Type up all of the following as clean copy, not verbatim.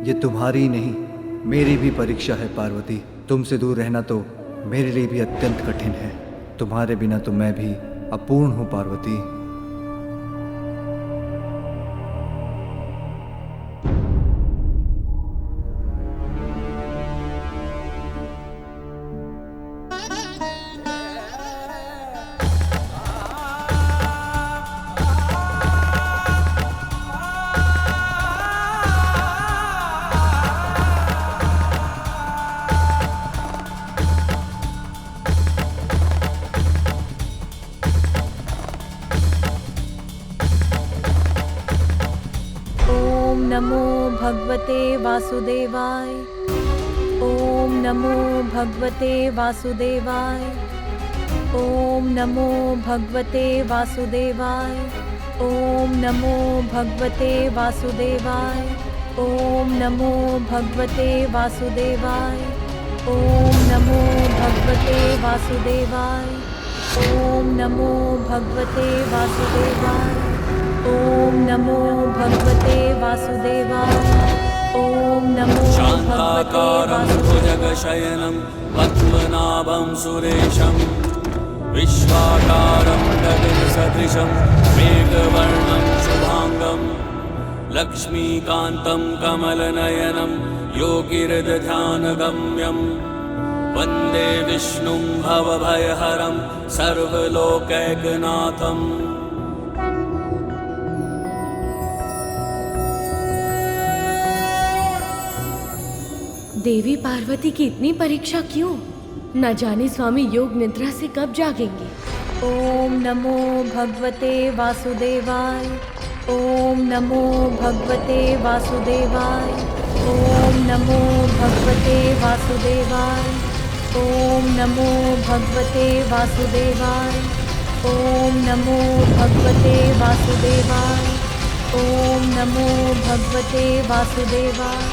ये तुम्हारी नहीं मेरी भी परीक्षा है पार्वती। तुमसे दूर रहना तो मेरे लिए भी अत्यंत कठिन है। तुम्हारे बिना तो मैं भी अपूर्ण हूँ पार्वती। नमो भगवते वासुदेवाय। ओम नमो भगवते वासुदेवाय। ओम नमो भगवते वासुदेवाय। ओम नमो भगवते वासुदेवाय। ओम नमो भगवते वासुदेवाय। ओम नमो भगवते वासुदेवाय। ओम नमो भगवते वासुदेवाय। ओम नमो भगवते वासुदेवाय। ओम नमो शान्ताकारं भुजगशयनं पद्मनाभं सुरेशं विश्वाकारं गगनसदृशं मेघवर्णं शुभांगं लक्ष्मीकान्तं कमलनयनं योगिहृदध्यानगम्यं वन्दे विष्णुं भवभयहरं सर्वलोकैकनाथम्। देवी पार्वती की इतनी परीक्षा क्यों? न जाने स्वामी योग निद्रा से कब जागेंगे। ओम नमो भगवते वासुदेवाय। ओम नमो भगवते वासुदेवाय। ओम नमो भगवते वासुदेवाय। ओम नमो भगवते वासुदेवाय। ओम नमो भगवते वासुदेवाय। ओम नमो भगवते वासुदेवाय।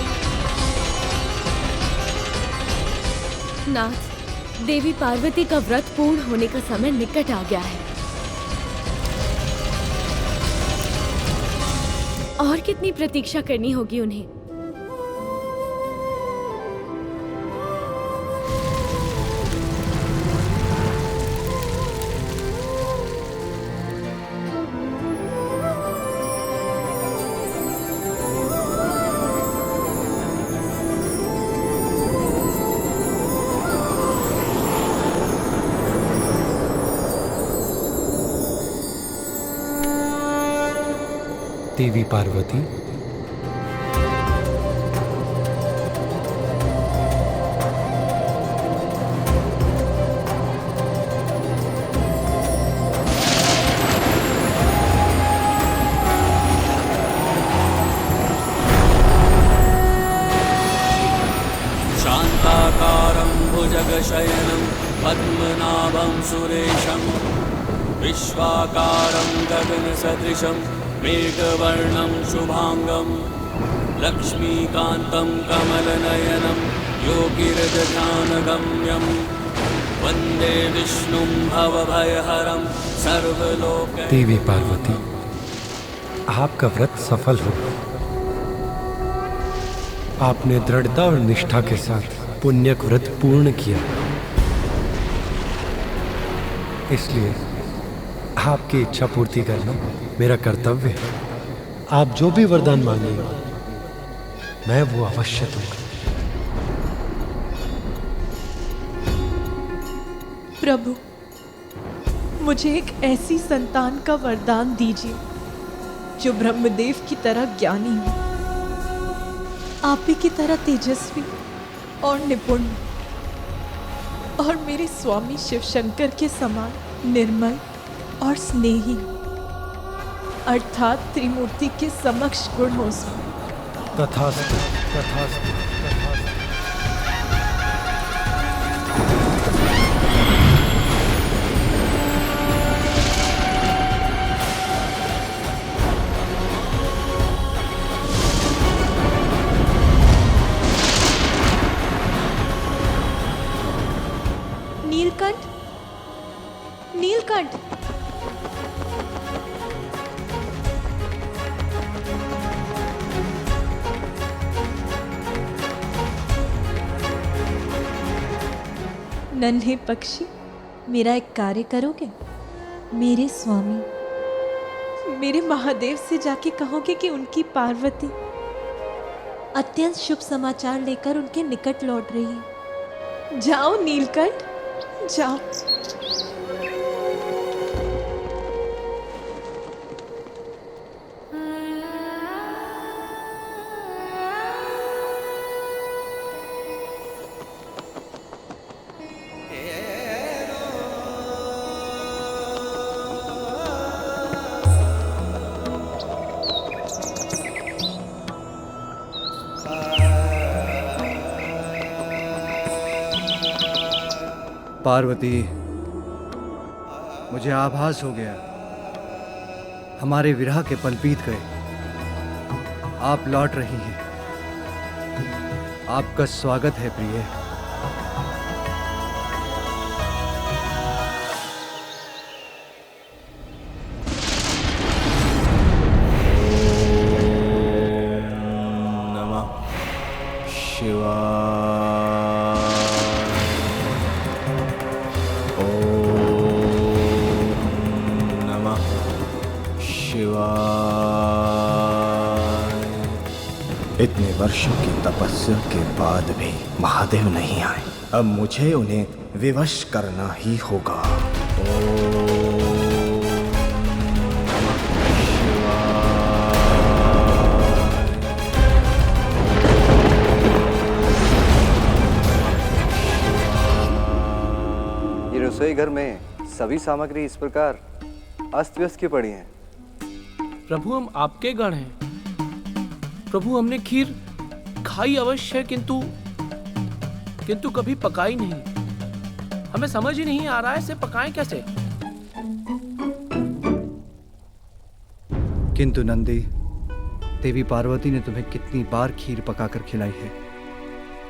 नाथ, देवी पार्वती का व्रत पूर्ण होने का समय निकट आ गया है। और कितनी प्रतीक्षा करनी होगी उन्हें? देवी पार्वती, शान्ताकारं भुजगशयनं पद्मनाभं सुरेशं विश्वाकारं गगनसदृशं मेघवर्णं शुभांगं लक्ष्मीकान्तं कमलनयनं योगिहृदध्यानगम्यं वन्दे विष्णुं भवभयहरं सर्वलोक। देवी पार्वती, आपका व्रत सफल हो। आपने दृढ़ता और निष्ठा के साथ पुण्यक व्रत पूर्ण किया, इसलिए आपकी इच्छा पूर्ति करना मेरा कर्तव्य है। आप जो भी वरदान मांगेंगे मैं वो अवश्य दूंगा। प्रभु, मुझे एक ऐसी संतान का वरदान दीजिए जो ब्रह्मदेव की तरह ज्ञानी हो, आप ही की तरह तेजस्वी और निपुण, और मेरे स्वामी शिव शंकर के समान निर्मल और स्नेही, अर्थात त्रिमूर्ति के समक्ष गुण हो स्वामी। तथास्तु, तथास्तु, तथास्तु। नीलकंठ, नीलकंठ, नन्हे पक्षी, मेरा एक कार्य करोगे? मेरे स्वामी, मेरे महादेव से जाके कहोगे कि उनकी पार्वती अत्यंत शुभ समाचार लेकर उनके निकट लौट रही है। जाओ नीलकंठ, जाओ। पार्वती, मुझे आभास हो गया, हमारे विरह के पल बीत गए। आप लौट रही हैं। आपका स्वागत है प्रिय। नमः शिवाय। इतने वर्षों की तपस्या के बाद भी महादेव नहीं आए। अब मुझे उन्हें विवश करना ही होगा। ये रसोई घर में सभी सामग्री इस प्रकार अस्त व्यस्त क्यों पड़ी हैं? प्रभु, हम आपके गण हैं। प्रभु, हमने खीर खाई अवश्य, किंतु कभी पकाई नहीं। हमें समझ ही नहीं आ रहा है इसे पकाएं कैसे। किंतु नंदी, देवी पार्वती ने तुम्हें कितनी बार खीर पकाकर खिलाई है,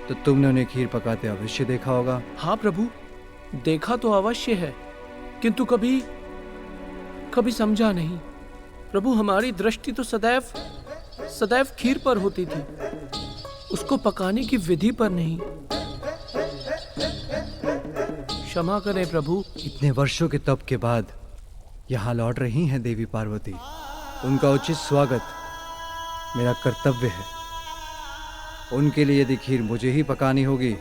तो तुमने उन्हें खीर पकाते अवश्य देखा होगा। हाँ प्रभु, देखा तो अवश्य है, किंतु कभी समझा नहीं। प्रभु, हमारी दृष्टि तो सदैव खीर पर होती थी, उसको पकाने की विधि पर नहीं। क्षमा करें प्रभु। इतने वर्षों के तप के बाद यहाँ लौट रही हैं देवी पार्वती। उनका उचित स्वागत मेरा कर्तव्य है। उनके लिए यदि खीर मुझे ही पकानी होगी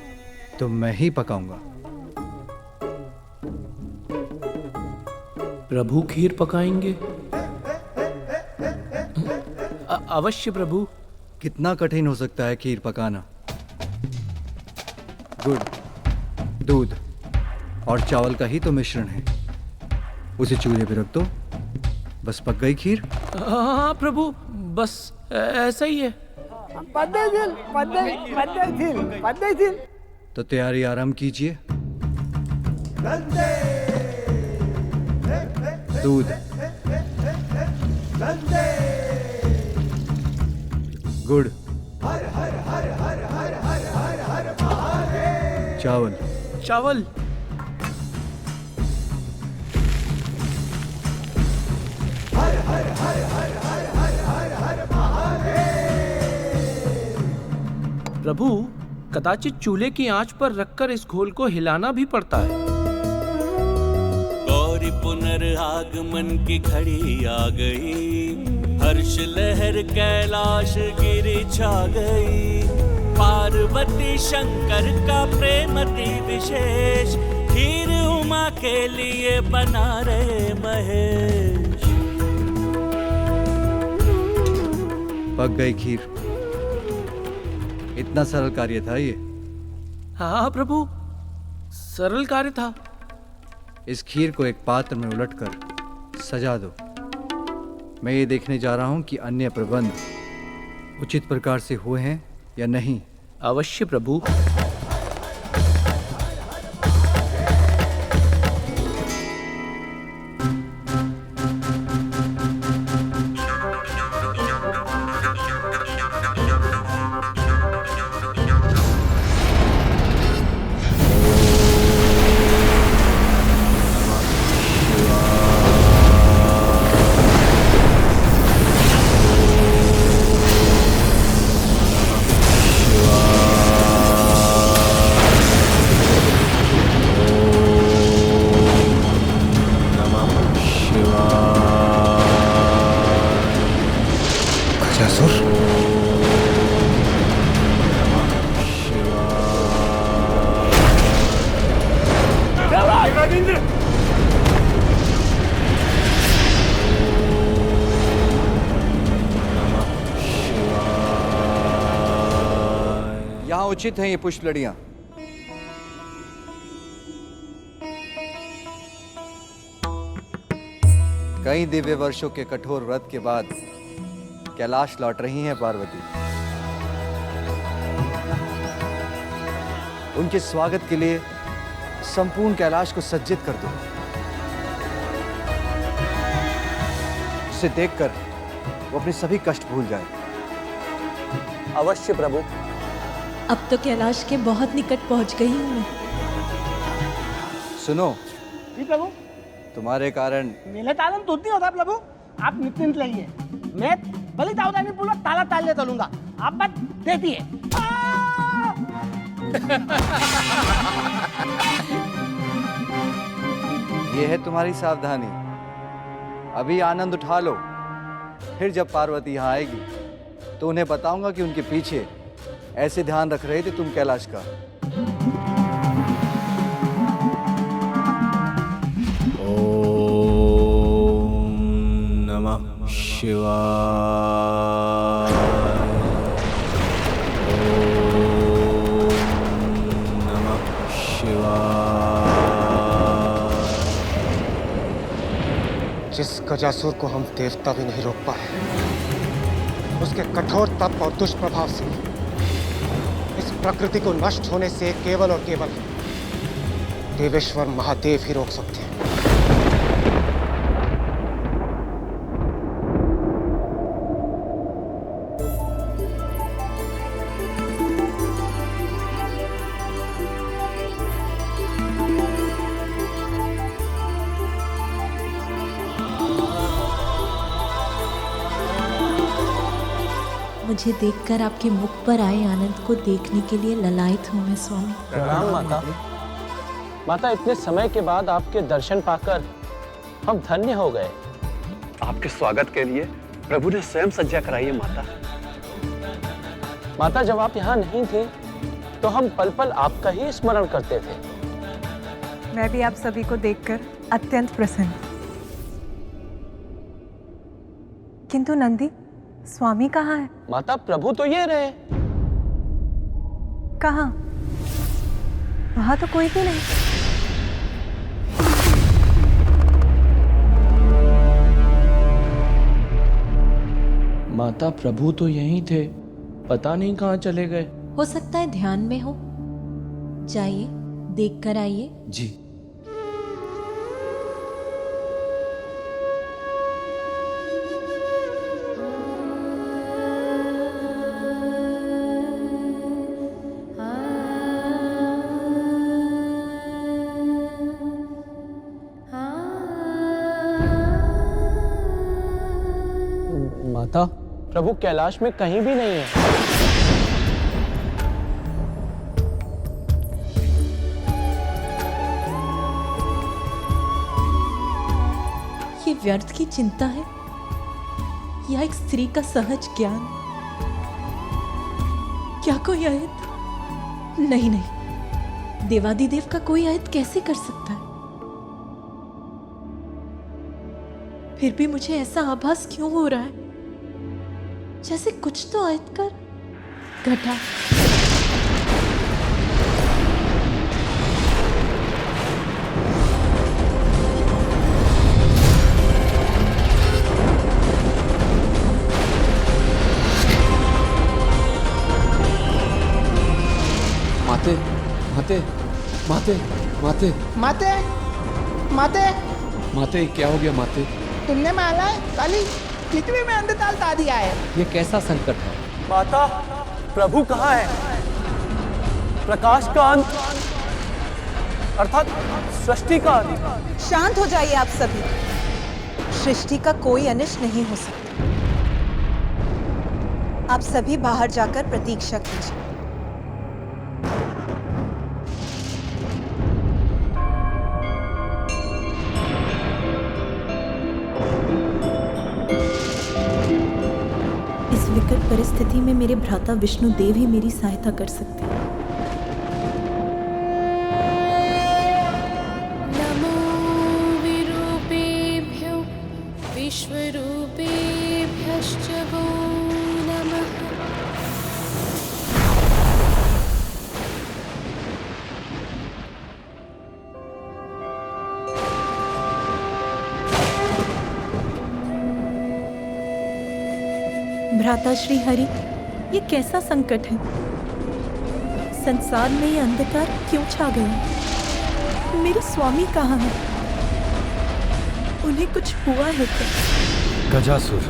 तो मैं ही पकाऊंगा। प्रभु खीर पकाएंगे? अवश्य प्रभु। कितना कठिन हो सकता है खीर पकाना? गुड़, दूध और चावल का ही तो मिश्रण है। उसे चूल्हे पे रख दो, बस पक गई खीर। हाँ प्रभु, बस ऐसा ही है। तो तैयारी आरंभ कीजिए। दूध, गुड़, चावल, प्रभु, कदाचित चूल्हे की आंच पर रखकर इस घोल को हिलाना भी पड़ता है। गौरी पुनर्आगमन की घड़ी आ गई, हर्ष लहर कैलाश गिरी छा गई। पार्वती शंकर का प्रेम अति विशेष, खीर उमा के लिए बना रहे महेश। पक गई खीर। इतना सरल कार्य था ये। हाँ प्रभु, सरल कार्य था। इस खीर को एक पात्र में उलटकर सजा दो। मैं ये देखने जा रहा हूं कि अन्य प्रबंध उचित प्रकार से हुए हैं या नहीं। अवश्य प्रभु। यहाँ उचित हैं ये पुष्प लड़ियां। कई दिव्य वर्षों के कठोर व्रत के बाद कैलाश लौट रही हैं पार्वती। उनके स्वागत के लिए संपूर्ण कैलाश को सज्जित कर दो। उसे देखकर वो अपने सभी कष्ट भूल जाए। अवश्य प्रभु। अब तो कैलाश के बहुत निकट पहुंच गई हूँ मैं। सुनो जी प्रभु। तुम्हारे कारण मेले तालन तो नहीं होता प्रभु, आप निश्चिंत रहिए। मैं बलि दाऊदानी पूरा ताला ताल चलूंगा, आप बस देखिए। ये है तुम्हारी सावधानी। अभी आनंद उठा लो, फिर जब पार्वती यहाँ आएगी तो उन्हें बताऊंगा कि उनके पीछे ऐसे ध्यान रख रहे थे तुम कैलाश का। ओम नमः शिवाय। ओम नमः शिवाय। जिस गजासुर को हम देवता भी नहीं रोक पाए, उसके कठोर तप और दुष्प्रभाव से इस प्रकृति को नष्ट होने से केवल और केवल देवेश्वर महादेव ही रोक सकते हैं। मुझे देखकर आपके मुख पर आए आनंद को देखने के लिए ललायत हूँ मैं स्वामी। प्रणाम माता। माता, इतने समय के बाद आपके दर्शन पाकर हम धन्य हो गए। आपके स्वागत के लिए प्रभु ने स्वयं सज्जा कराई है माता। माता, जब आप यहाँ नहीं थी तो हम पल पल आपका ही स्मरण करते थे। मैं भी आप सभी को देखकर अत्यंत प्रसन्न। किंतु नंदी, स्वामी कहाँ है? माता, प्रभु तो ये रहे। कहाँ? वहां तो कोई भी नहीं। माता, प्रभु तो यहीं थे, पता नहीं कहाँ चले गए। हो सकता है ध्यान में हो। जाइए, देख कर आइए। जी। माता, प्रभु कैलाश में कहीं भी नहीं है। ये व्यर्थ की चिंता है या एक स्त्री का सहज ज्ञान? क्या कोई आयत? नहीं नहीं, देवादिदेव का कोई आयत कैसे कर सकता है? फिर भी मुझे ऐसा आभास क्यों हो रहा है जैसे कुछ तो आयत कर घटा। माते, माते, माते, माते, माते, माते, माते, क्या हो गया माते? तुमने माला है काली पृथ्वी में अंधताल ता दिया है। ये कैसा संकट है? माता, प्रभु कहाँ है? प्रकाश का अंत अर्थात सृष्टि का अंत। शांत हो जाइए आप सभी। सृष्टि का कोई अनिष्ट नहीं हो सकता। आप सभी बाहर जाकर प्रतीक्षा कीजिए। विकट परिस्थिति में मेरे भ्राता विष्णु देव ही मेरी सहायता कर सकते हैं। नमो विरूपेभ्यो विश्वरूपेभ्यश्च वो नमः। भ्राता श्री हरि, ये कैसा संकट है? संसार में ये अंधकार क्यों छा गया? मेरे स्वामी कहाँ हैं? उन्हें कुछ हुआ है क्या? गजासुर,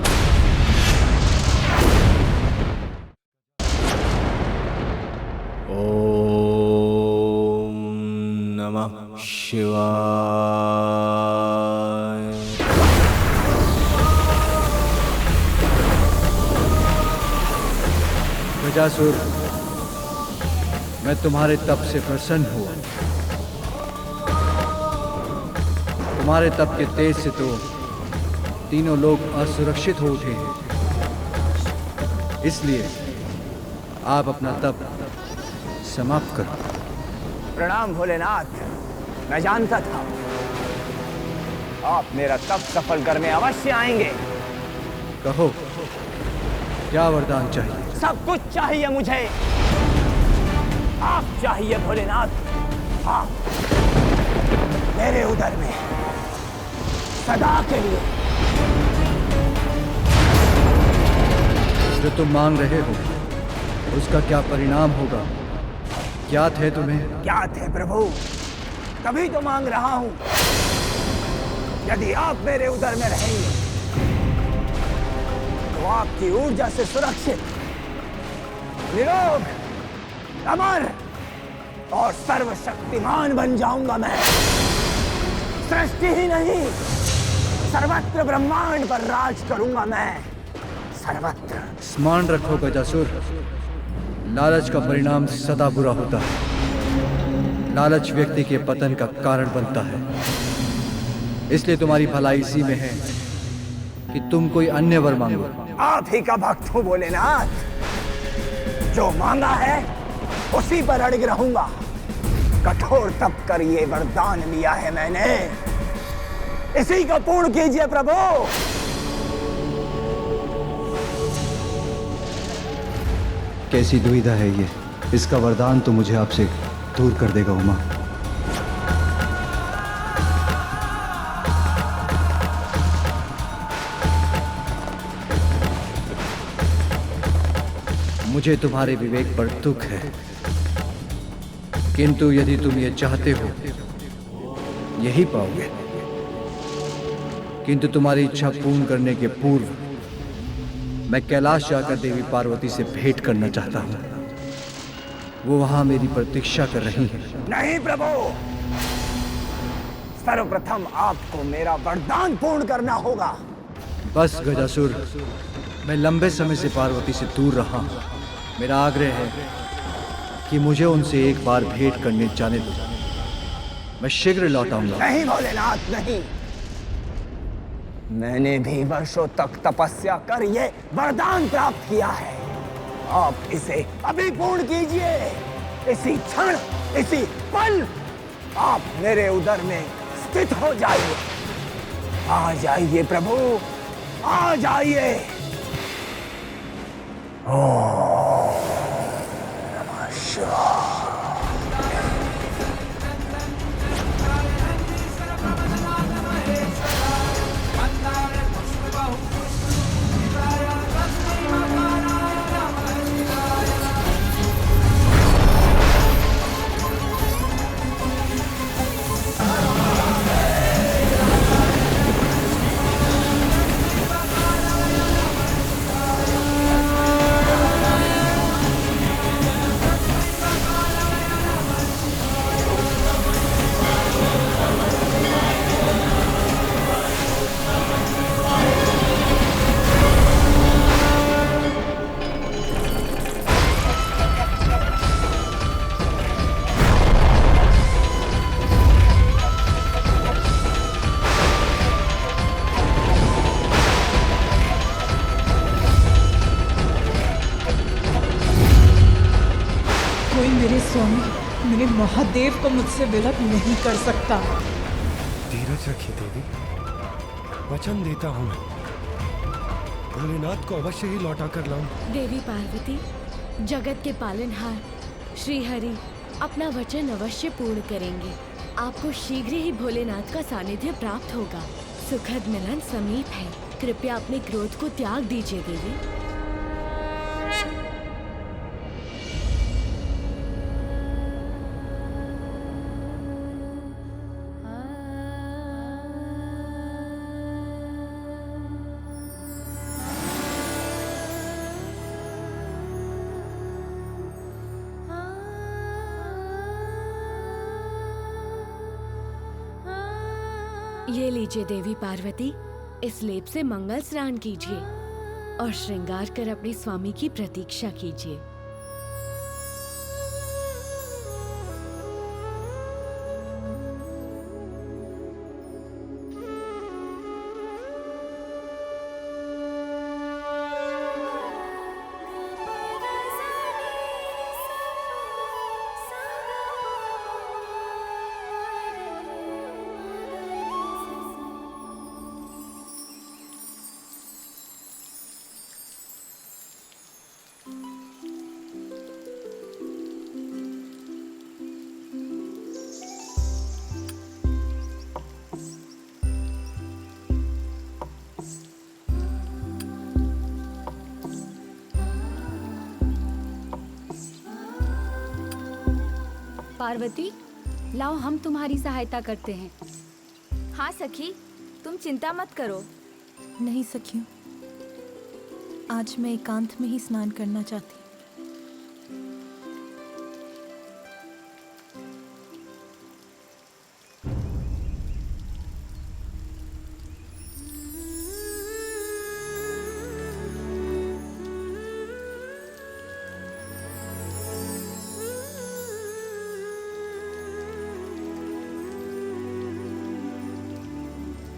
ओम नमः शिवाय। गजासुर, मैं तुम्हारे तप से प्रसन्न हुआ। तुम्हारे तप के तेज से तो तीनों लोग असुरक्षित हो उठे हैं। इसलिए आप अपना तप समाप्त करो। प्रणाम भोलेनाथ। मैं जानता था आप मेरा तप सफल करने अवश्य आएंगे। कहो, क्या वरदान चाहिए? सब कुछ चाहिए मुझे। आप चाहिए भोलेनाथ। आप मेरे उदर में सदा के लिए। जो तुम मांग रहे हो उसका क्या परिणाम होगा? ज्ञात है तुम्हें? ज्ञात है प्रभु, तभी तो मांग रहा हूं। यदि आप मेरे उदर में रहेंगे तो आपकी ऊर्जा से सुरक्षित, निरोग, अमर और सर्वशक्तिमान बन जाऊंगा मैं। सृष्टि ही नहीं, सर्वत्र ब्रह्मांड पर राज करूंगा मैं। सर्वत्र। स्मरण रखो गजासुर, लालच का परिणाम सदा बुरा होता है। लालच व्यक्ति के पतन का कारण बनता है। इसलिए तुम्हारी भलाई इसी में है कि तुम कोई अन्य वर मांगो। आप ही का भक्त हूं भोलेनाथ। जो मांगा है उसी पर अड़िग रहूंगा। कठोर तप कर ये वरदान लिया है मैंने, इसी को पूर्ण कीजिए प्रभु। कैसी दुविधा है ये? इसका वरदान तो मुझे आपसे दूर कर देगा उमा। मुझे तुम्हारे विवेक पर दुख है, किंतु यदि तुम ये चाहते हो यही पाओगे। किंतु तुम्हारी इच्छा पूर्ण करने के पूर्व मैं कैलाश जाकर देवी पार्वती से भेंट करना चाहता हूं। वो वहां मेरी प्रतीक्षा कर रही हैं। नहीं प्रभु, सर्वप्रथम आपको मेरा वरदान पूर्ण करना होगा। बस गजासुर, मैं लंबे समय से पार्वती से दूर रहा हूं। मेरा आग्रह है कि मुझे उनसे एक बार भेंट करने जाने दो। मैं शीघ्र लौट आऊंगा। नहीं भोलेनाथ, नहीं। मैंने भी वर्षों तक तपस्या कर ये वरदान प्राप्त किया है। आप इसे अभी पूर्ण कीजिए। इसी क्षण, इसी पल आप मेरे उदर में स्थित हो जाइए। आ जाइए प्रभु, आ जाइए। ओम नमः शिवाय। मेरे महादेव को मुझसे विलग नहीं कर सकता। धीरज रखिए देवी, वचन देता हूँ मैं भोलेनाथ को अवश्य ही लौटा कर लाऊं। देवी पार्वती, जगत के पालनहार श्री हरि अपना वचन अवश्य पूर्ण करेंगे। आपको शीघ्र ही भोलेनाथ का सानिध्य प्राप्त होगा। सुखद मिलन समीप है। कृपया अपने क्रोध को त्याग दीजिए देवी। ये लीजिए देवी पार्वती, इस लेप से मंगल स्नान कीजिए और श्रृंगार कर अपने स्वामी की प्रतीक्षा कीजिए। पार्वती, लाओ हम तुम्हारी सहायता करते हैं। हाँ सखी, तुम चिंता मत करो। नहीं सखियों, आज मैं एकांत में ही स्नान करना चाहती।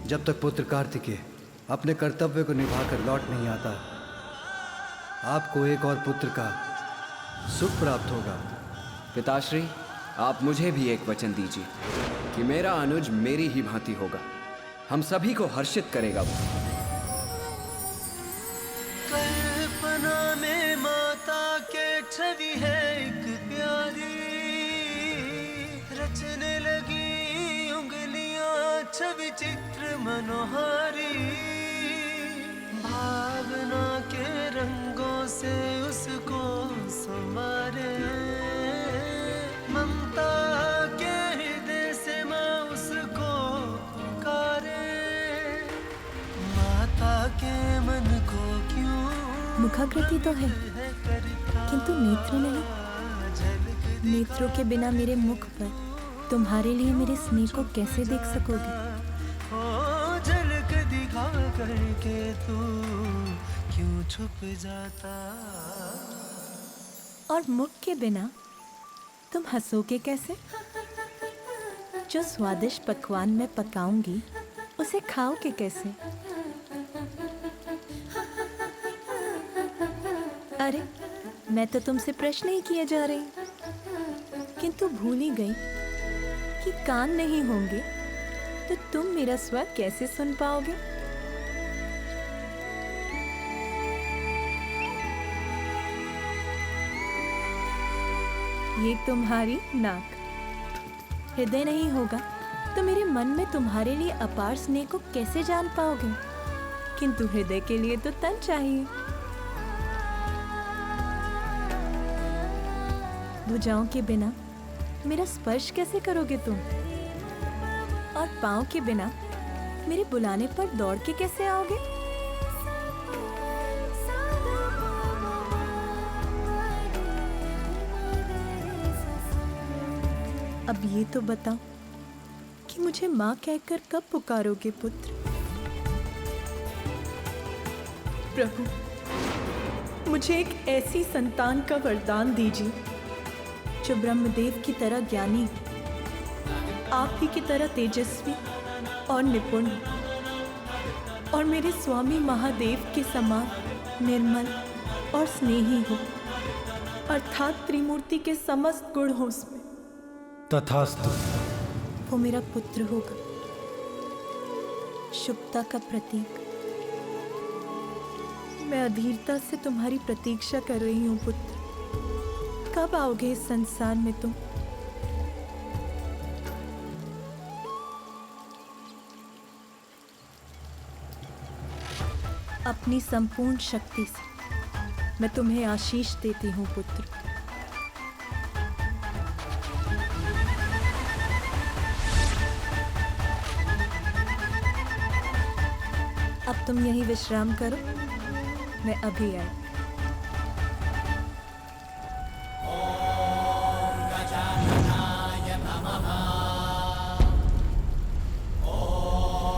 जब तक पुत्र कार्तिकेय अपने कर्तव्य को निभाकर लौट नहीं आता, आपको एक और पुत्र का सुख प्राप्त होगा। पिताश्री, आप मुझे भी एक वचन दीजिए कि मेरा अनुज मेरी ही भांति होगा, हम सभी को हर्षित करेगा वो। कल्पना में माता के छवि है एक प्यारी, रचने लगी उंगलियां छवि चित्र मनोहारी, भावना के रंगों से उसको संवारे, ममता के हृदय से माँ उसको पुकारे, माता के मन को क्यों मुखाकृति तो है किंतु नेत्र नहीं। नेत्रों के बिना मेरे मुख पर तुम्हारे लिए मेरे स्नेह को कैसे देख सकोगे? ओ झलक दिखा करके तू क्यों छुप जाता? और मुख के बिना तुम हंसोगे कैसे? जो स्वादिष्ट पकवान मैं पकाऊंगी उसे खाओगे कैसे? अरे मैं तो तुमसे प्रश्न ही किए जा रही, किंतु भूल ही गई कि कान नहीं होंगे तो तुम मेरा स्वर कैसे सुन पाओगे? ये तुम्हारी नाक, हृदय नहीं होगा तो मेरे मन में तुम्हारे लिए अपार स्नेह को कैसे जान पाओगे? किंतु हृदय के लिए तो तन चाहिए। भुजाओं के बिना मेरा स्पर्श कैसे करोगे तुम? और पाँव के बिना मेरे बुलाने पर दौड़ के कैसे आओगे? अब ये तो बताओ कि मुझे माँ कहकर कब पुकारोगे पुत्र? प्रभु, मुझे एक ऐसी संतान का वरदान दीजिए जो ब्रह्मदेव की तरह ज्ञानी, आप ही की तरह तेजस्वी और निपुण, और मेरे स्वामी महादेव के समान निर्मल और स्नेही हो, अर्थात त्रिमूर्ति के समस्त गुण हो उसमें। तथास्तु। वो मेरा पुत्र होगा, शुभता का प्रतीक। मैं अधीरता से तुम्हारी प्रतीक्षा कर रही हूँ पुत्र। कब आओगे इस संसार में तुम? अपनी संपूर्ण शक्ति से मैं तुम्हें आशीष देती हूँ पुत्र। अब तुम यहीं विश्राम करो, मैं अभी आई। ओम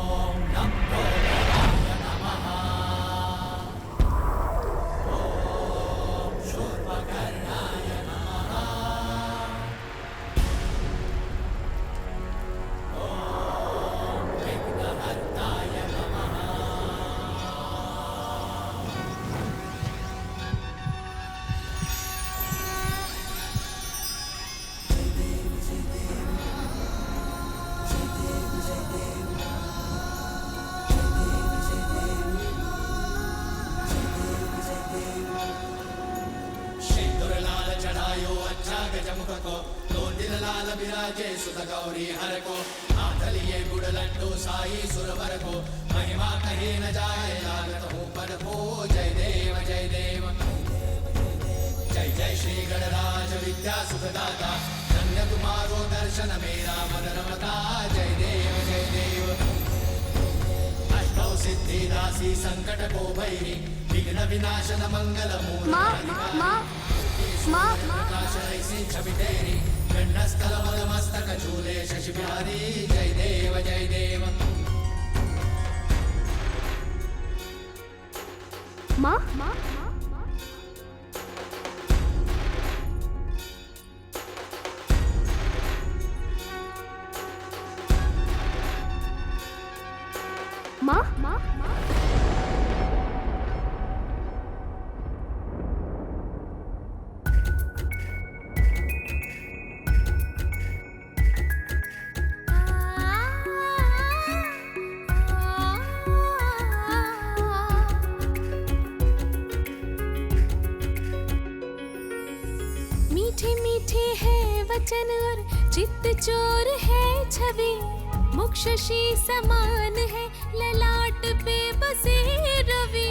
मुख को, तो दिल लाल विराजे सुत गौरी हर को, हाथ लिए गुड़ लड्डू साई सुरवर को, महिमा कहे न जाए लागत हूँ पर को, जय देव जय देव। जय जय श्री गणराज विद्या सुखदाता, धन्य तुम्हारो दर्शन मेरा मन रमता, जय देव जय देव। अष्टौ सिद्धि दासी संकट को भैरी, विघ्न विनाशन मंगल मूल छवि तेरी, गंडस्थल मल मस्तक झूले शशि बिहारी, जय देव जय देव। माँ मीठे मीठे है वचन और चित्त चोर है छवि, मुख शशि समान है ललाट पे बसे रवि,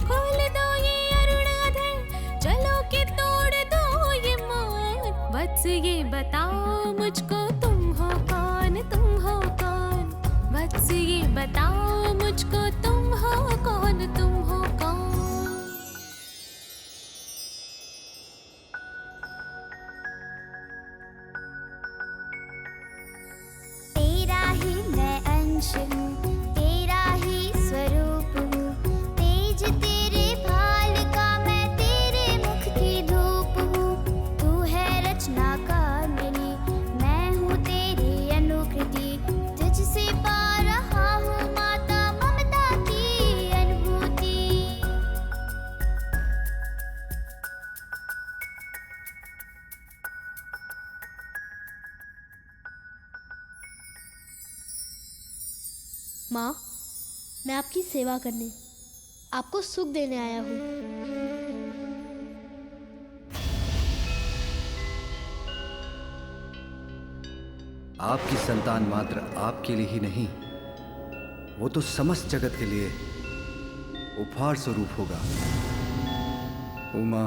खोल दो ये अरुण अधर, चलो के तोड़ दो ये मौन, वत्स ये बताओ मुझको तुम हो कौन, तुम हो कौन, वत्स ये बताओ मुझको तुम हो कौन, तुम हो कौन। तेरा ही मैं अंश हूँ, तेरा ही स्वरूप हूँ, तेज तेरे भाल का मैं तेरे मुख की धूप हूँ, तू है रचना का मेरी, मैं हूँ तेरी अनुकृति, तुझसे पा रहा हूँ माता ममता की अनुभूति। माँ, मैं आपकी सेवा करने, आपको सुख देने आया हूँ। आपकी संतान मात्र आपके लिए ही नहीं, वो तो समस्त जगत के लिए उपहार स्वरूप होगा। उमा,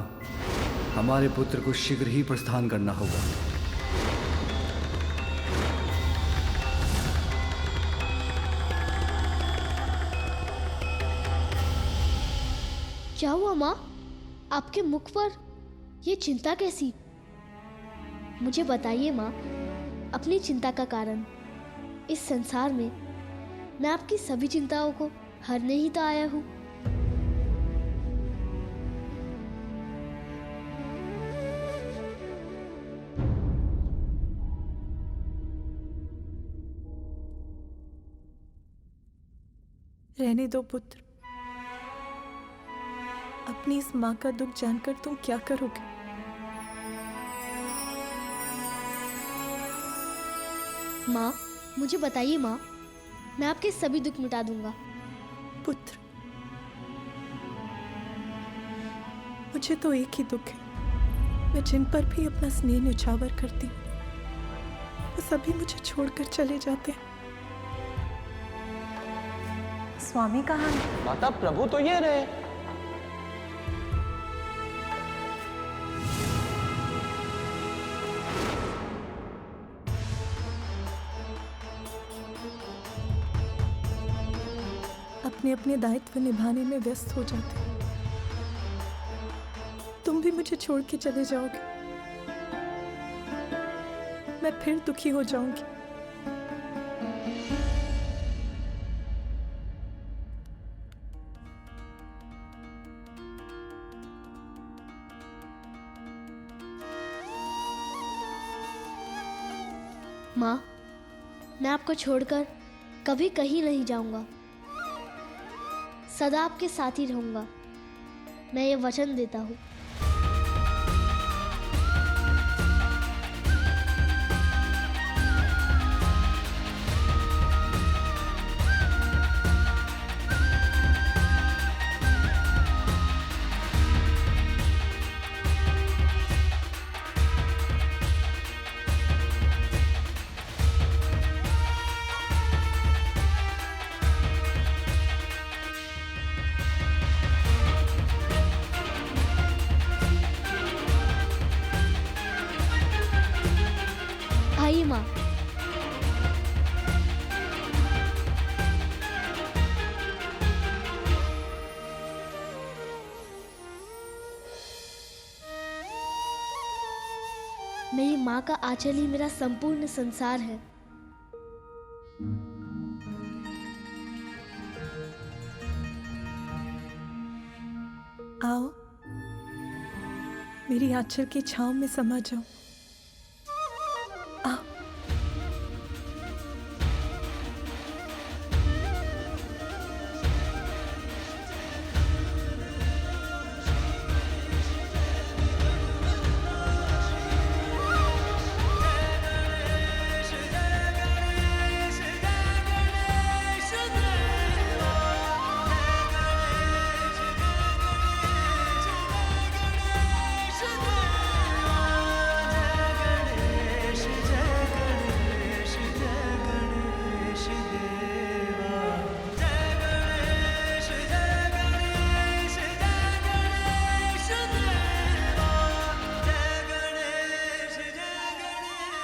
हमारे पुत्र को शीघ्र ही प्रस्थान करना होगा। क्या हुआ माँ? आपके मुख पर ये चिंता कैसी? मुझे बताइए माँ, अपनी चिंता का कारण। इस संसार में मैं आपकी सभी चिंताओं को हरने ही तो आया हूँ। रहने दो पुत्र, अपनी इस माँ का दुख जानकर तुम क्या करोगे? माँ, मुझे बताइए माँ, मैं आपके सभी दुख मिटा दूंगा। पुत्र, मुझे तो एक ही दुख है, मैं जिन पर भी अपना स्नेह न्यौछावर करती हूँ, वो सभी मुझे छोड़कर चले जाते हैं। स्वामी कहाँ हैं? माता, प्रभु तो ये रहे। अपने अपने दायित्व निभाने में व्यस्त हो जाते हैं। तुम भी मुझे छोड़ के चले जाओगे, मैं फिर दुखी हो जाऊंगी। माँ, मैं आपको छोड़कर कभी कहीं नहीं जाऊंगा, सदा आपके साथ ही रहूंगा, मैं ये वचन देता हूँ। मेरी माँ का आंचल ही मेरा संपूर्ण संसार है। आओ, मेरी आंचल की छांव में समा जाओ। आओ।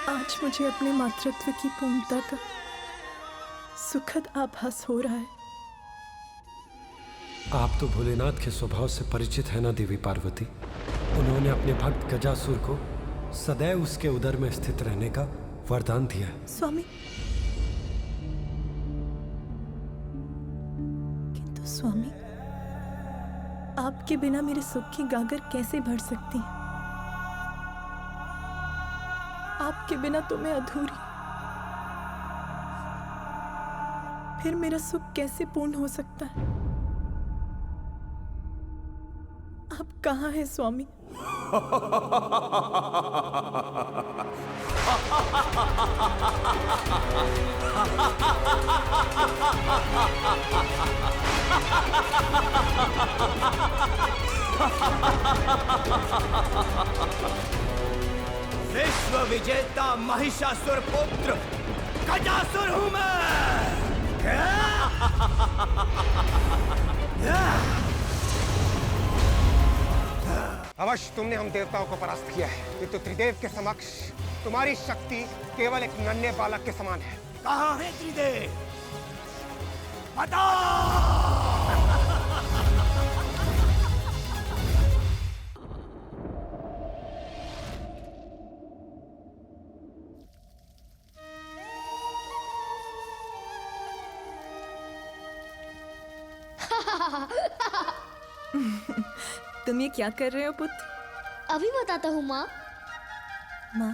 आज मुझे अपने मातृत्व की पूर्णता का सुखद आभास हो रहा है। आप तो भोलेनाथ के स्वभाव से परिचित है ना देवी पार्वती। उन्होंने अपने भक्त गजासुर को सदैव उसके उदर में स्थित रहने का वरदान दिया है। स्वामी, किंतु स्वामी, आपके बिना मेरे सुख की गागर कैसे भर सकती है? आपके बिना तो मैं अधूरी। फिर मेरा सुख कैसे पूर्ण हो सकता है? आप कहाँ हैं स्वामी? विश्व विजेता महिषासुर पुत्र गजासुर हूं मैं। अवश्य तुमने हम देवताओं को परास्त किया है, किंतु त्रिदेव के समक्ष तुम्हारी शक्ति केवल एक नन्हे बालक के समान है। कहाँ है त्रिदेव? बता। तुम ये क्या कर रहे हो पुत्र? अभी बताता हूँ माँ। माँ,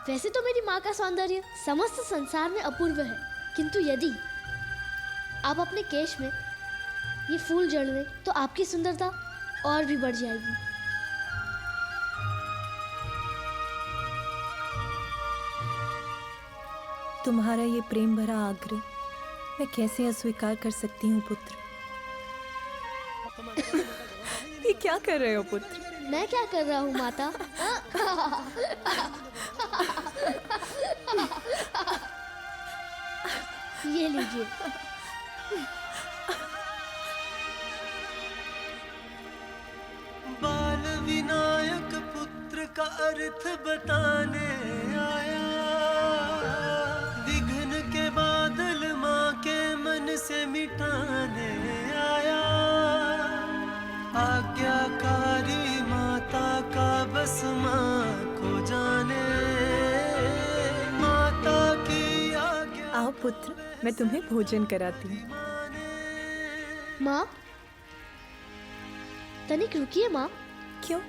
वैसे तो मेरी माँ का सौंदर्य समस्त संसार में अपूर्व है, किंतु यदि आप अपने केश में ये फूल जड़ लें तो आपकी सुंदरता और भी बढ़ जाएगी। तुम्हारा ये प्रेम भरा आग्रह मैं कैसे अस्वीकार कर सकती हूँ पुत्र? ये क्या कर रहे हो पुत्र? मैं क्या कर रहा हूँ माता? ये लीजिए। बाल विनायक पुत्र का अर्थ बताने आया, विघ्न के बादल माँ के मन से मिटाने आया। आज्ञाकारी माता का बस माँ को जाने, माता की आज्ञा। आओ पुत्र, मैं तुम्हें भोजन कराती हूँ। माँ, तनिक रुकिए माँ। क्यों?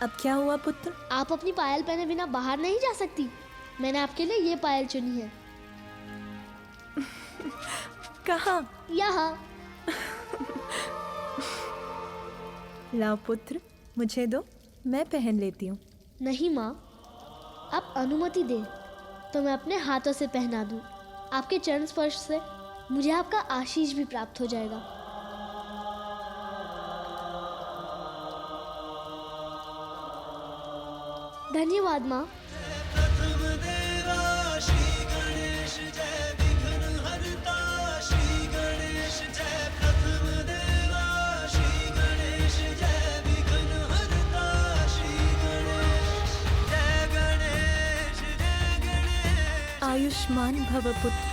अब क्या हुआ पुत्र? आप अपनी पायल पहने बिना बाहर नहीं जा सकती। मैंने आपके लिए ये पायल चुनी है। कहाँ? यहाँ। लाओ पुत्र, मुझे दो, मैं पहन लेती हूँ। नहीं माँ, आप अनुमति दें तो मैं अपने हाथों से पहना दूँ। आपके चरण स्पर्श से मुझे आपका आशीष भी प्राप्त हो जाएगा। धन्यवाद माँ। आयुष्मान भव पुत्र।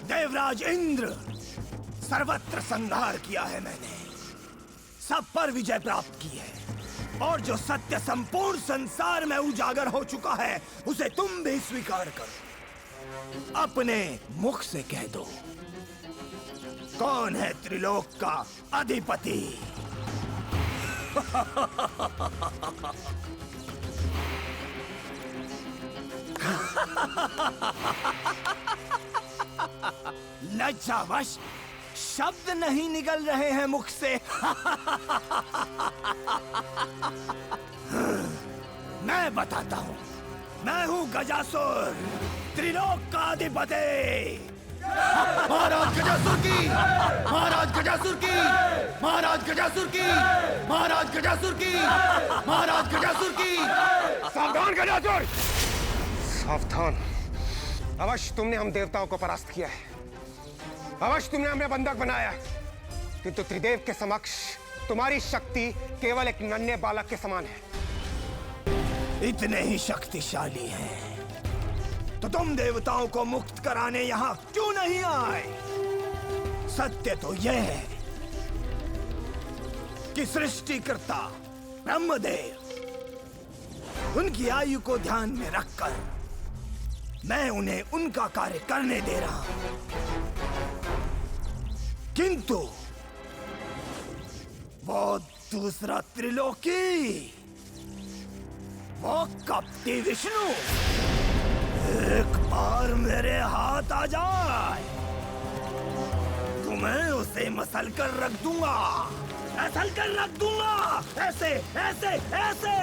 देवराज इंद्र, सर्वत्र संहार किया है मैंने, सब पर विजय प्राप्त की है, और जो सत्य संपूर्ण संसार में उजागर हो चुका है उसे तुम भी स्वीकार करो। अपने मुख से कह दो, कौन है त्रिलोक का अधिपति? लज्जावश शब्द नहीं निकल रहे हैं मुख से। मैं बताता हूं, मैं हूं गजासुर, त्रिलोक का अधिपति। महाराज गजासुर की, महाराज गजासुर की, महाराज गजासुर की, महाराज गजासुर की, महाराज गजासुर की। सावधान गजासुर, सावधान। अवश्य तुमने हम देवताओं को परास्त किया है, अवश्य तुमने हमें बंधक बनाया, किंतु त्रिदेव के समक्ष तुम्हारी शक्ति केवल एक नन्हे बालक के समान है। इतने ही शक्तिशाली हैं तो तुम देवताओं को मुक्त कराने यहां क्यों नहीं आए? सत्य तो यह है कि सृष्टिकर्ता ब्रह्मदेव, उनकी आयु को ध्यान में रखकर मैं उन्हें उनका कार्य करने दे रहा हूं, किंतु वो दूसरा त्रिलोकी, वो कपटी विष्णु एक बार मेरे हाथ आ जाए तो मैं उसे मसल कर रख दूंगा, मसल कर रख दूंगा, ऐसे ऐसे ऐसे।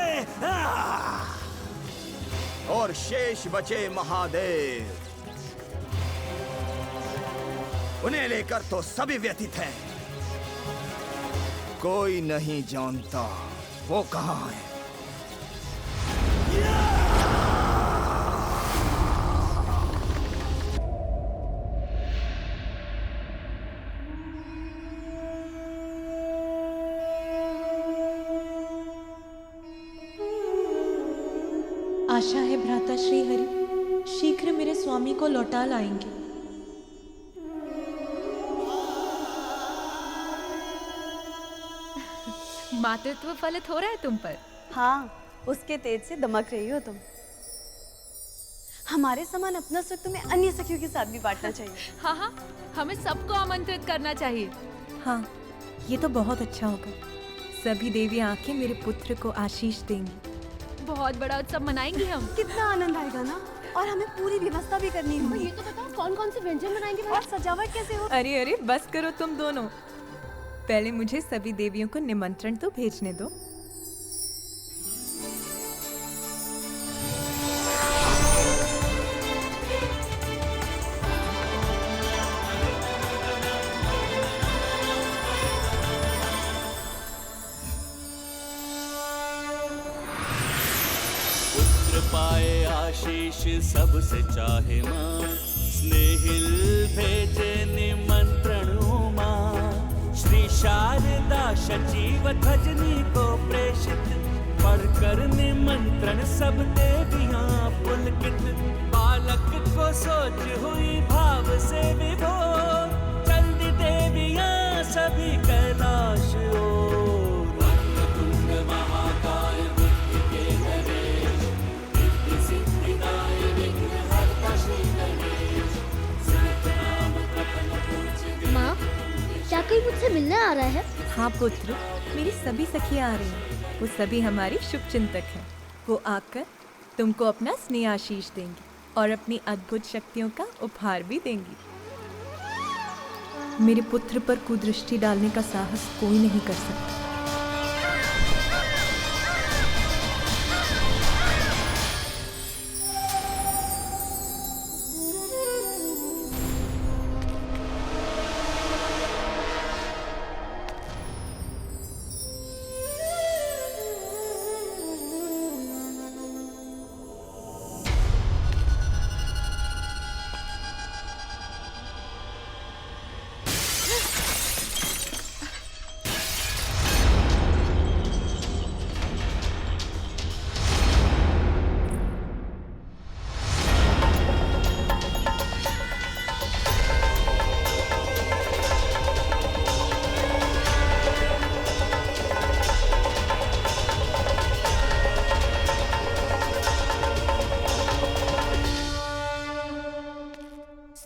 और शेष बचे महादेव, उन्हें लेकर तो सभी व्यथित हैं, कोई नहीं जानता वो कहां है। आशा है भ्राता श्री हरि शीघ्र मेरे स्वामी को लौटा लाएंगे। मातृत्व फलित हो रहा है तुम पर। हाँ, उसके तेज से दमक रही हो तुम। हमारे समान अपना सुख तुम्हें अन्य सखियों के साथ भी बांटना चाहिए। हाँ हाँ, हमें सबको आमंत्रित करना चाहिए। हाँ, ये तो बहुत अच्छा होगा। सभी देवी आंखें मेरे पुत्र को आशीष देंगी। बहुत बड़ा उत्सव मनाएंगे हम। कितना आनंद आएगा ना, और हमें पूरी व्यवस्था भी करनी होगी। ये तो बताओ कौन कौन से व्यंजन बनाएंगे और सजावट कैसे हो? अरे अरे बस करो तुम दोनों, पहले मुझे सभी देवियों को निमंत्रण तो भेजने दो। पाए आशीष सबसे चाहे माँ, स्नेहिल भेजे निमंत्रण माँ। श्री शारदा सचिव धजनी को प्रेषित, पढ़कर निमंत्रण सब देवियाँ पुलकित। बालक को सोच हुई भाव से विभोर, चंद देवियाँ सभी कैलाश ओर। वक्रतुंड महाकाय बुद्धि के नरेश, रिद्धि सिद्धिदाय विघ्नहर्ता श्री गणेश। सहस्रनाम प्रपन्न पूज्य माँ, क्या कोई मुझसे मिलने आ रहा है? हाँ पुत्र, मेरी सभी सखियाँ आ रही हैं। वो सभी हमारी शुभ चिंतक हैं। वो आकर तुमको अपना स्नेह आशीष देंगी और अपनी अद्भुत शक्तियों का उपहार भी देंगी। मेरे पुत्र पर कुदृष्टि डालने का साहस कोई नहीं कर सकता।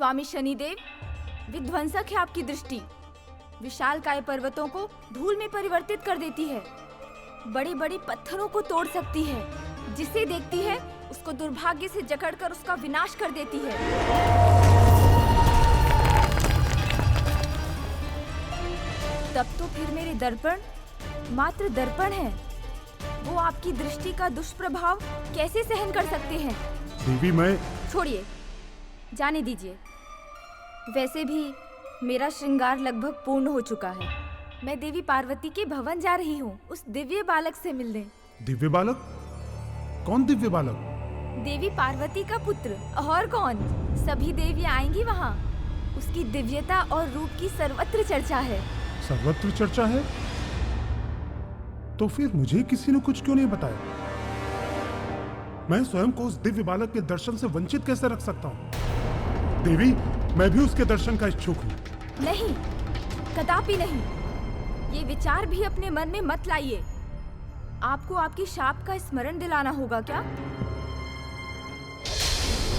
स्वामी शनिदेव, विध्वंसक है आपकी दृष्टि। विशालकाय पर्वतों को धूल में परिवर्तित कर देती है, बड़े बड़े पत्थरों को तोड़ सकती है, जिसे देखती है उसको दुर्भाग्य से जकड़कर उसका विनाश कर देती है। तब तो फिर मेरे दर्पण मात्र दर्पण है, वो आपकी दृष्टि का दुष्प्रभाव कैसे सहन कर सकते हैं? देवी मैं छोड़िए, जाने दीजिए। वैसे भी मेरा श्रृंगार लगभग पूर्ण हो चुका है। मैं देवी पार्वती के भवन जा रही हूँ उस दिव्य बालक से मिलने। दिव्य बालक? कौन दिव्य बालक? देवी पार्वती का पुत्र, और कौन? सभी देवियाँ आएंगी वहाँ। उसकी दिव्यता और रूप की सर्वत्र चर्चा है। सर्वत्र चर्चा है? तो फिर मुझे किसी ने कुछ क्यों नहीं बताया? मैं स्वयं को उस दिव्य बालक के दर्शन से वंचित कैसे रख सकता हूँ? देवी, मैं भी उसके दर्शन का इच्छुक हूँ। नहीं, कदापि नहीं। ये विचार भी अपने मन में मत लाइए। आपको आपकी शाप का स्मरण दिलाना होगा क्या?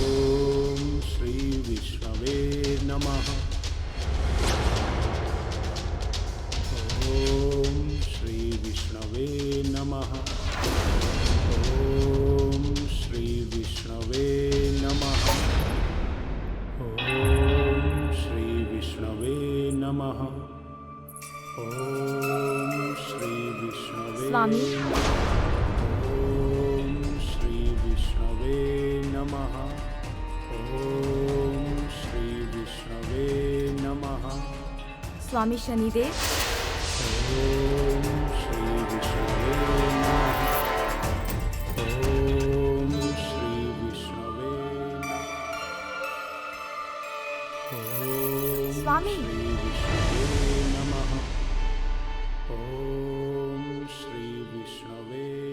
ओम श्री विष्णवे नमः। ओम श्री विष्णवे नमः। ओम श्री विष्णवे नमः। ओम श्री विष्णवे नमः। ओम श्री विष्णवे स्वामी। ओम श्री विष्णवे नमः। ओम श्री विष्णवे नमः। स्वामी शनिदेव। ओम श्री विष्णवे नमः। ओम श्री विष्णवे नमः। स्वामी।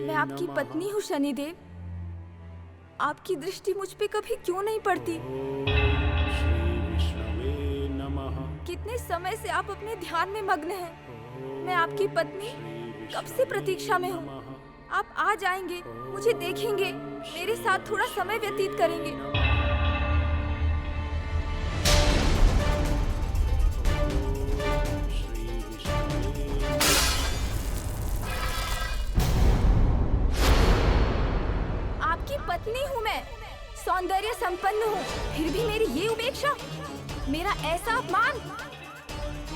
मैं आपकी पत्नी हूँ शनिदेव। आपकी दृष्टि मुझ पे कभी क्यों नहीं पड़ती? कितने समय से आप अपने ध्यान में मग्न हैं। मैं आपकी पत्नी कब से प्रतीक्षा में हूँ। आप आ जाएंगे, मुझे देखेंगे, मेरे साथ थोड़ा समय व्यतीत करेंगे। पत्नी हूँ मैं, सौंदर्य संपन्न हूँ, फिर भी मेरी ये उपेक्षा, मेरा ऐसा अपमान।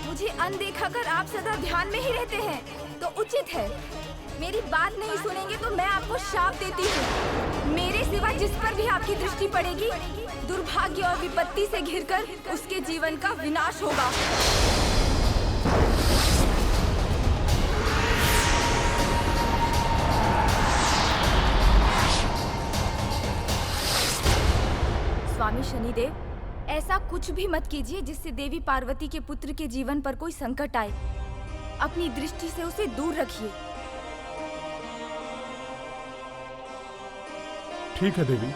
मुझे अनदेखा कर आप सदा ध्यान में ही रहते हैं तो उचित है। मेरी बात नहीं सुनेंगे तो मैं आपको शाप देती हूँ। मेरे सिवा जिस पर भी आपकी दृष्टि पड़ेगी, दुर्भाग्य और विपत्ति से घिरकर उसके जीवन का विनाश होगा। स्वामी शनिदेव, ऐसा कुछ भी मत कीजिए जिससे देवी पार्वती के पुत्र के जीवन पर कोई संकट आए। अपनी दृष्टि से उसे दूर रखिए। ठीक है देवी।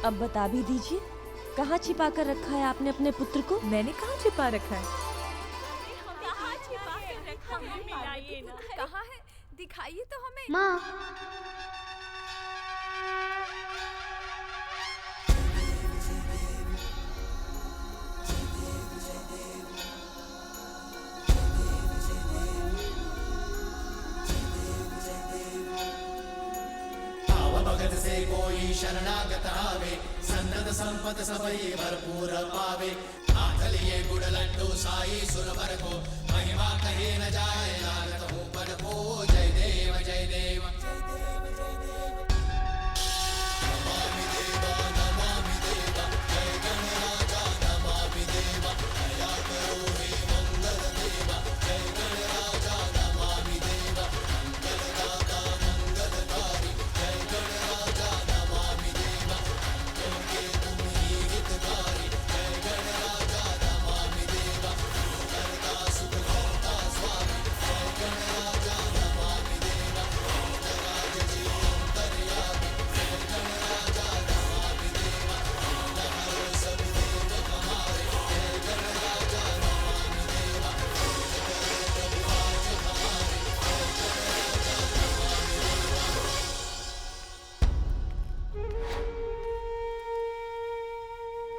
अब बता भी दीजिए, कहाँ छिपा कर रखा है आपने अपने पुत्र को? मैंने कहाँ छिपा रखा है? कहाँ है? दिखाइए तो हमें। माँ, भगत से कोई शरणागत आवे, सन्नत संपत सबई भरपूर पावे। हाथ लिए गुड़ लड्डू साई सुरवर को, महिमा कहे न जाए लागत हूँ पर को। जय देव जय देव। नमामि देवा नमामि देवा, जय गणराजा नमामि देवा। दया करो हे मंगल देवा, जय गणराजा नमामि देवा। मंगलदाता मंगलकारी, जय गणराजा नमामि देवा। क्योंकि तुम ही हितकारी, जय गणराजा नमामि देवा। करता सुख करता स्वामी, जय गणराजा नमामि देवा। राज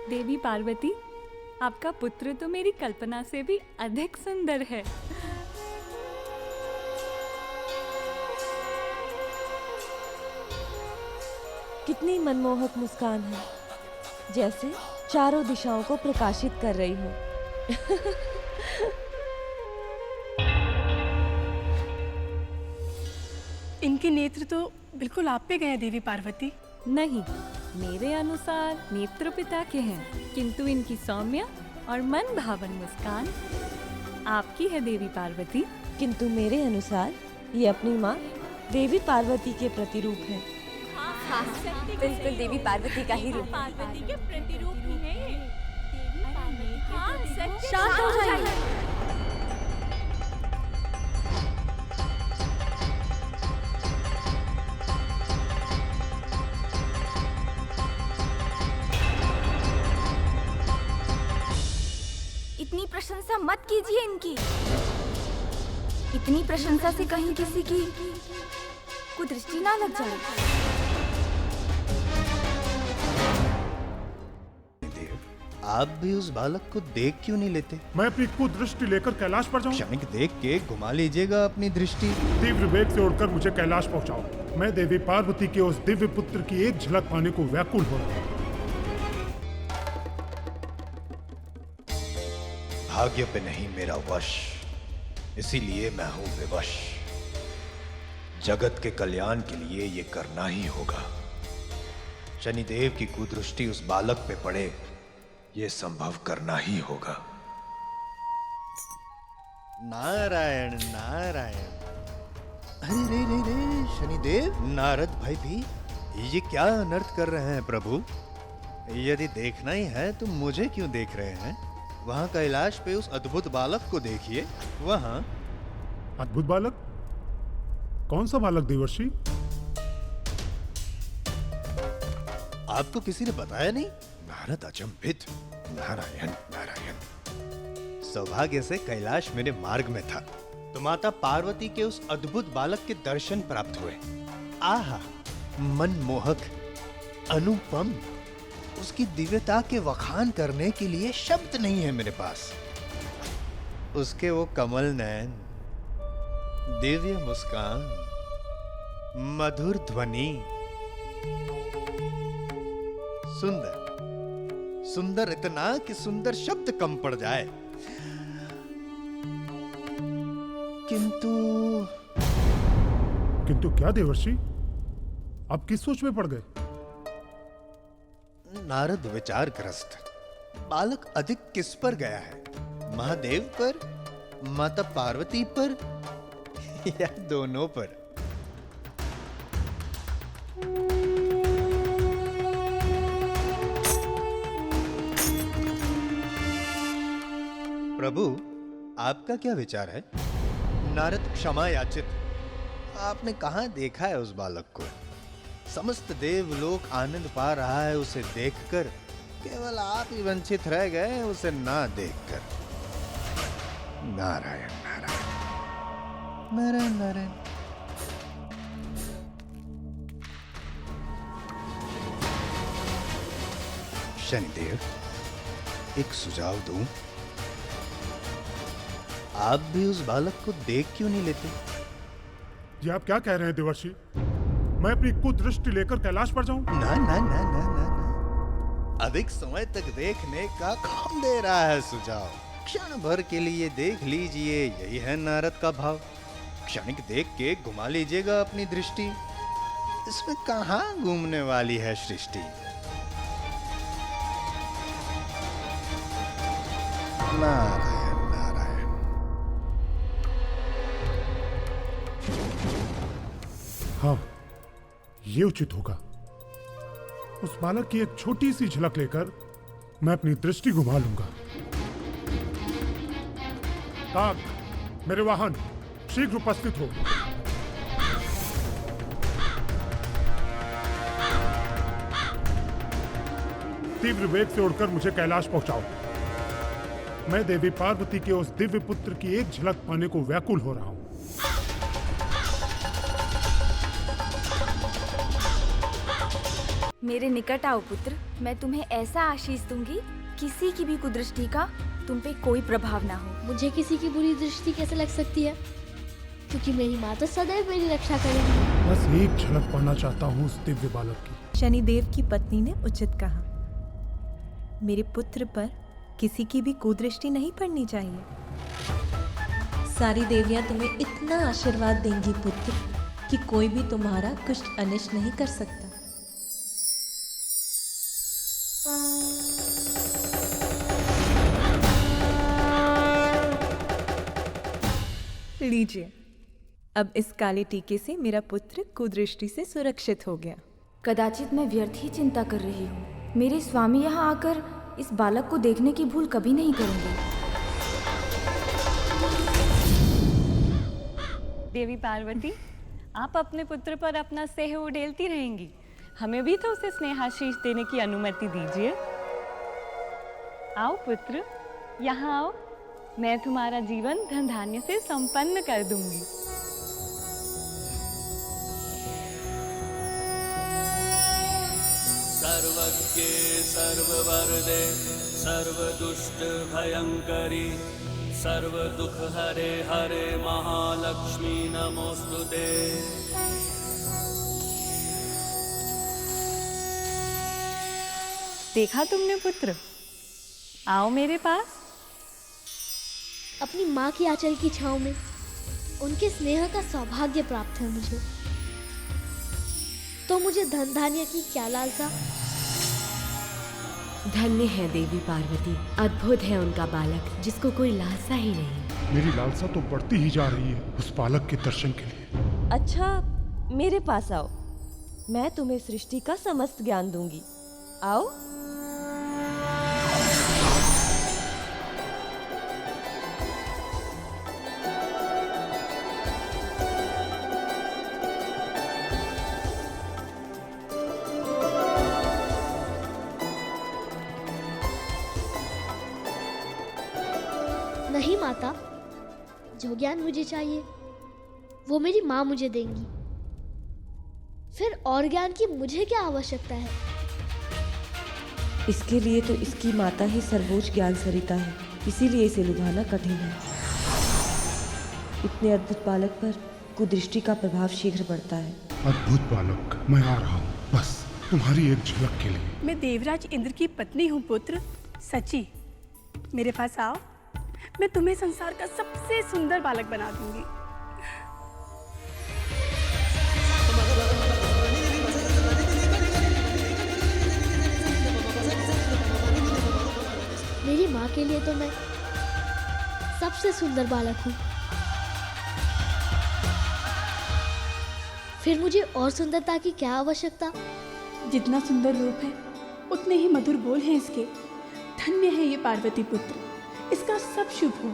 देवी पार्वती, आपका पुत्र तो मेरी कल्पना से भी अधिक सुंदर है। कितनी मनमोहक मुस्कान है, जैसे चारों दिशाओं को प्रकाशित कर रही हो। इनके नेत्र तो बिल्कुल आप पे गए देवी पार्वती। नहीं, मेरे अनुसार नेत्र पिता के हैं, किंतु इनकी सौम्य और मन भावन मुस्कान आपकी है देवी पार्वती। किंतु मेरे अनुसार ये अपनी माँ देवी पार्वती के प्रतिरूप है। हाँ, बिल्कुल देवी पार्वती का ही रूप। पार्वती के प्रतिरूप ही है ये। शांत हो जाइए। इतनी प्रशंसा मत कीजिए इनकी। इतनी प्रशंसा से कहीं किसी की कुदृष्टि ना लग जाए। आप भी उस बालक को देख क्यों नहीं लेते? मैं अपनी कुदृष्टि लेकर कैलाश पर जाऊं? क्षणिक देख के घुमा लीजिएगा अपनी दृष्टि। तीव्र वेग से उड़कर मुझे कैलाश पहुंचाओ। मैं देवी पार्वती के उस दिव्य पुत्र की एक झलक पाने को व्याकुल हो रहा हूं। भाग्य पे नहीं मेरा वश, इसीलिए मैं हूं विवश। जगत के कल्याण के लिए ये करना ही होगा। शनिदेव की कुदृष्टि उस बालक पे पड़े, ये संभव करना ही होगा। नारायण नारायण। अरे रे रे रे शनिदेव, नारद भाई भी ये क्या अनर्थ कर रहे हैं प्रभु? यदि देखना ही है तो मुझे क्यों देख रहे हैं? वहां कैलाश पे उस अद्भुत बालक को देखिए। वहां अद्भुत बालक? कौन सा बालक देवर्षि? आपको किसी ने बताया नहीं? नारद अचंभित। नारायण नारायण। सौभाग्य से कैलाश मेरे मार्ग में था तो माता पार्वती के उस अद्भुत बालक के दर्शन प्राप्त हुए। आहा, मनमोहक, अनुपम। उसकी दिव्यता के वखान करने के लिए शब्द नहीं है मेरे पास। उसके वो कमल नयन, दिव्य मुस्कान, मधुर ध्वनि, सुंदर सुंदर इतना कि सुंदर शब्द कम पड़ जाए। किंतु क्या देवर्षि, आप किस सोच में पड़ गए? नारद विचारग्रस्त। बालक अधिक किस पर गया है? महादेव पर, माता पार्वती पर, या दोनों पर? प्रभु, आपका क्या विचार है? नारद क्षमा याचित। आपने कहां देखा है उस बालक को? समस्त देवलोक आनंद पा रहा है उसे देखकर, केवल आप ही वंचित रह गए उसे ना देखकर। नारायण नारायण नारायण नारायण। शनिदेव, एक सुझाव दूं? आप भी उस बालक को देख क्यों नहीं लेते? ये आप क्या कह रहे हैं देवर्षि? मैं अपनी कुदृष्टि लेकर कैलाश पर जाऊं? ना ना ना ना ना ना। अधिक समय तक देखने का कौन दे रहा है सुझाव? क्षण भर के लिए देख लीजिए, यही है नारद का भाव। क्षणिक देख के घुमा लीजिएगा अपनी दृष्टि। इसमें कहां घूमने वाली है सृष्टि? नारायण नारायण। हाँ, ये उचित होगा। उस बालक की एक छोटी सी झलक लेकर मैं अपनी दृष्टि घुमा लूंगा। काक, मेरे वाहन, शीघ्र उपस्थित हो। तीव्र वेग से उड़कर मुझे कैलाश पहुंचाओ। मैं देवी पार्वती के उस दिव्य पुत्र की एक झलक पाने को व्याकुल हो रहा हूं। मेरे निकट आओ पुत्र, मैं तुम्हें ऐसा आशीष दूंगी, किसी की भी कुदृष्टि का तुम पे कोई प्रभाव ना हो। मुझे किसी की बुरी दृष्टि कैसे लग सकती है, क्योंकि मेरी माँ तो सदैव मेरी रक्षा करेगी। बस एक झलक पाना चाहता हूँ उस दिव्य बालक की। शनिदेव की पत्नी ने उचित कहा, मेरे पुत्र पर किसी की भी कुदृष्टि नहीं पड़नी चाहिए। सारी देवियां तुम्हें इतना आशीर्वाद देंगी पुत्र कि कोई भी तुम्हारा कुछ अनिष्ट नहीं कर सकता। लीजिए, अब इस काले टीके से मेरा पुत्र कुदृष्टि से सुरक्षित हो गया। कदाचित मैं व्यर्थ ही चिंता कर रही हूँ। मेरे स्वामी यहाँ आकर इस बालक को देखने की भूल कभी नहीं करेंगे। देवी पार्वती, आप अपने पुत्र पर अपना स्नेह उड़ेलती रहेंगी, हमें भी तो उसे स्नेहाशीष देने की अनुमति दीजिए। आओ पुत्र, यहाँ आओ, मैं तुम्हारा जीवन धन धान्य से संपन्न कर दूंगी। सर्वज्ञे सर्ववरदे सर्वदुष्ट भयंकरी सर्वदुख हरे हरे महालक्ष्मी नमोस्तुते। देखा तुमने पुत्र, आओ मेरे पास। अपनी माँ की आंचल की छांव में उनके स्नेह का सौभाग्य प्राप्त है मुझे, तो मुझे धन धान्य की क्या लालसा। धन्य है देवी पार्वती, अद्भुत है उनका बालक जिसको कोई लालसा ही नहीं। मेरी लालसा तो बढ़ती ही जा रही है उस बालक के दर्शन के लिए। अच्छा, मेरे पास आओ, मैं तुम्हें सृष्टि का समस्त ज्ञान दूंगी। आओ। नहीं माता, जो ज्ञान मुझे चाहिए वो मेरी माँ मुझे देंगी, फिर और ज्ञान की मुझे क्या आवश्यकता है। इसके लिए तो इसकी माता ही सर्वोच्च ज्ञान सरिता है, इसीलिए इसे लुभाना कठिन है। इतने अद्भुत बालक पर कुदृष्टि का प्रभाव शीघ्र बढ़ता है। अद्भुत बालक, मैं आ रहा हूँ, बस तुम्हारी एक झलक के लिए। मैं देवराज इंद्र की पत्नी हूँ पुत्र, सची। मेरे पास आओ, मैं तुम्हें संसार का सबसे सुंदर बालक बना दूंगी। मेरी माँ के लिए तो मैं सबसे सुंदर बालक हूँ, फिर मुझे और सुंदरता की क्या आवश्यकता। जितना सुंदर रूप है उतने ही मधुर बोल हैं इसके। धन्य है ये पार्वती पुत्र, इसका सब शुभ हो,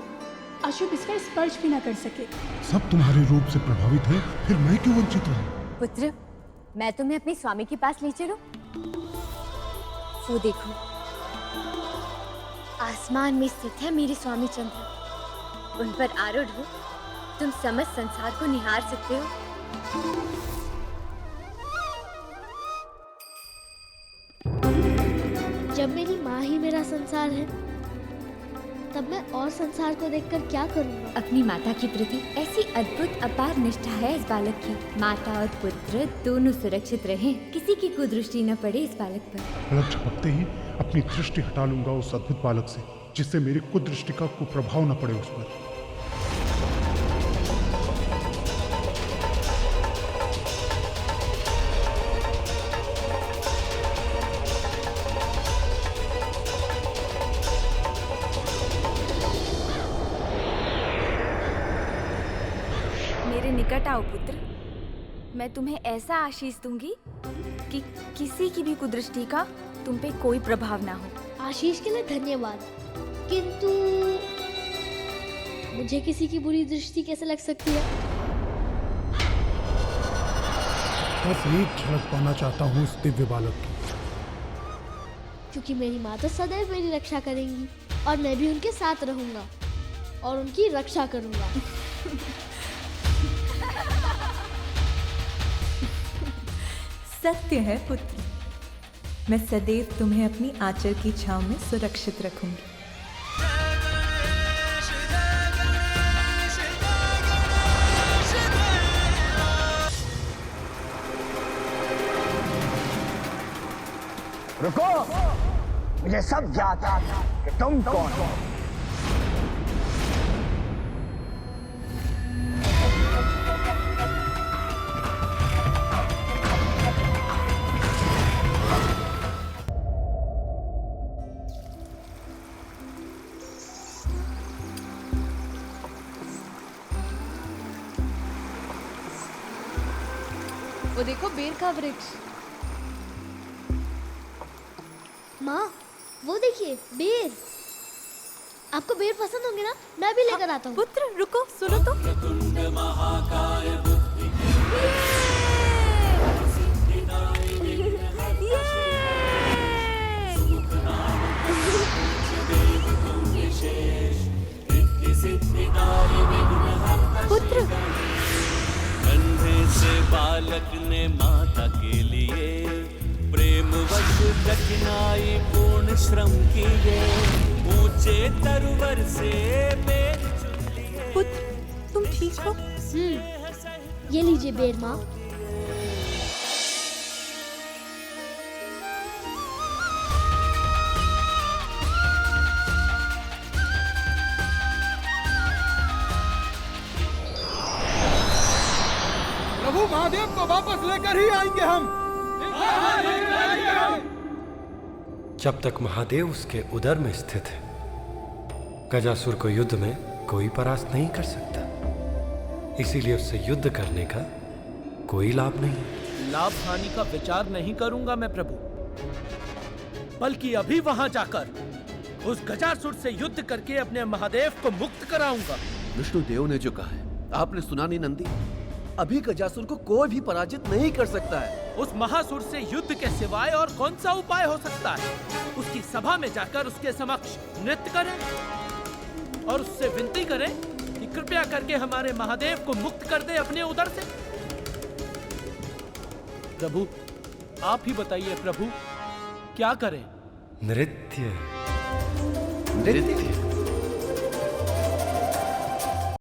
अशुभ इसका स्पर्श भी ना कर सके। सब तुम्हारे रूप से प्रभावित है, फिर मैं क्यों वंचित रहूं? पुत्र, मैं तुम्हें अपने स्वामी के पास ले चलूं? वो देखो, आसमान में स्थित है मेरे स्वामी चंद्र, उन पर आरूढ़ हो तुम समस्त संसार को निहार सकते हो। जब मेरी माँ ही मेरा संसार है, तब मैं और संसार को देखकर क्या करूँगा। अपनी माता के प्रति ऐसी अद्भुत अपार निष्ठा है इस बालक की। माता और पुत्र दोनों सुरक्षित रहें, किसी की कुदृष्टि न पड़े इस बालक पर। पलक झपकते ही अपनी दृष्टि हटा लूंगा उस अद्भुत बालक से, जिससे मेरी कुदृष्टि का कुप्रभाव न पड़े उस पर। मेरे निकट आओ पुत्र, मैं तुम्हें ऐसा आशीष दूंगी कि किसी की भी कुदृष्टि का तुम पे कोई प्रभाव ना हो। आशीष के लिए धन्यवाद, किंतु मुझे किसी की बुरी दृष्टि कैसे लग सकती है। बस एक झलक पाना चाहता हूँ उस दिव्य बालक की, क्योंकि मेरी माँ तो सदैव मेरी रक्षा करेंगी और मैं भी उनके साथ रहूंगा और उनकी रक्षा करूंगा। सत्य है पुत्र, मैं सदैव तुम्हें अपनी आंचल की छांव में सुरक्षित रखूंगी। रुको, मुझे सब याद है कि तुम कौन हो। वो देखो बेर का वृक्ष। माँ वो देखिए बेर। आपको बेर पसंद होंगे ना? मैं भी लेकर आता हूँ। पुत्र रुको, सुनो तो। पुत्र कंधे से बालक ने माता के लिए प्रेमवश कठिनाई पूर्ण श्रम किए, ऊंचे तरुवर से बेर चुन लिए। पुत्र तुम ठीक हो? ये लीजिए बेर माँ। प्रभु महादेव को वापस लेकर ही आएंगे हम। जब तक महादेव उसके उदर में स्थित है, गजासुर को युद्ध में कोई परास्त नहीं कर सकता। इसीलिए उससे युद्ध करने का कोई लाभ नहीं। लाभ हानि का विचार नहीं करूंगा मैं प्रभु, बल्कि अभी वहां जाकर उस गजासुर से युद्ध करके अपने महादेव को मुक्त कराऊंगा। विष्णुदेव ने जो कहा है आपने सुना नहीं नंदी? अभी गजासुर को कोई भी पराजित नहीं कर सकता है। उस महासुर से युद्ध के सिवाय और कौन सा उपाय हो सकता है? उसकी सभा में जाकर उसके समक्ष नृत्य करें और उससे विनती करें कि कृपया करके हमारे महादेव को मुक्त कर दे अपने उदर से। प्रभु आप ही बताइए प्रभु, क्या करें? नृत्य। नृत्य